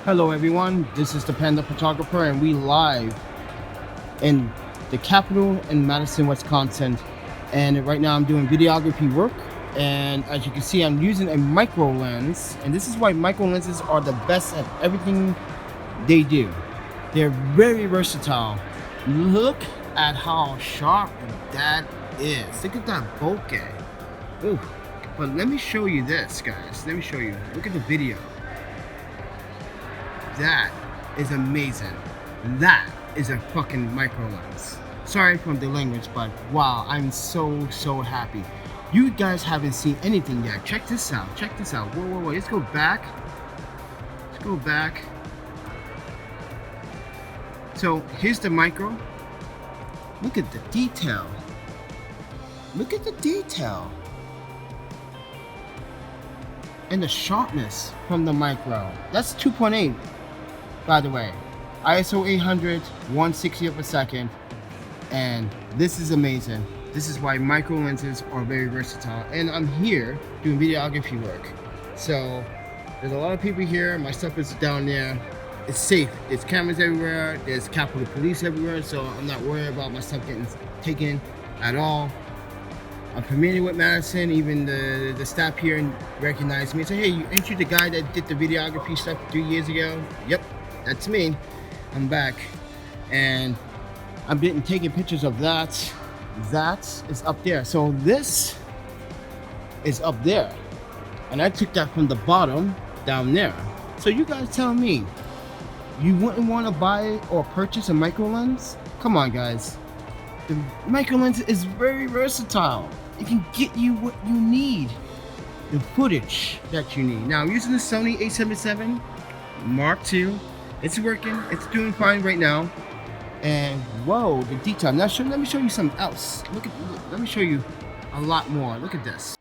Hello everyone, this is the Panda Photographer and we live in the capital in Madison, Wisconsin. And right now I'm doing videography work, and as you can see I'm using a micro lens, and this is why micro lenses are the best at everything they do. They're very versatile. Look at how sharp that is. Look at that bokeh. Ooh. But let me show you this, guys. Let me show you. Look at the video. That is amazing. That is a fucking micro lens. Sorry for the language, but wow, I'm so happy. You guys haven't seen anything yet. Check this out. Check this out. Whoa. Let's go back. Let's go back. So here's the micro. Look at the detail. Look at the detail. And the sharpness from the micro. That's 2.8. by the way, ISO 800, 1/60th of a second, and this is amazing. This is why micro lenses are very versatile, and I'm here doing videography work. So there's a lot of people here. My stuff is down there. It's safe. There's cameras everywhere. There's Capitol Police everywhere, so I'm not worried about my stuff getting taken at all. I'm familiar with Madison. Even the staff here recognized me and said, "Hey, ain't you the guy that did the videography stuff 3 years ago?" Yep. That's me. I'm back, and I've been taking pictures of that. That is up there. So this is up there, and I took that from the bottom down there. So you guys tell me, you wouldn't want to buy or purchase a micro lens? Come on, guys. The micro lens is very versatile. It can get you what you need, the footage that you need. Now I'm using the Sony a7 Mark II. It's working. It's doing fine right now. And whoa, the detail. Now let me show you something else. Let me show you a lot more. Look at this.